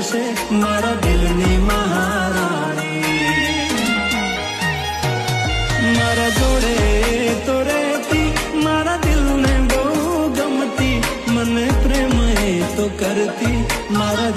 છે મારા દિલની મહારાણી. મારા જોડે તો રહેતી, મારા દિલને બહુ ગમતી, મને પ્રેમ એ તો કરતી મારા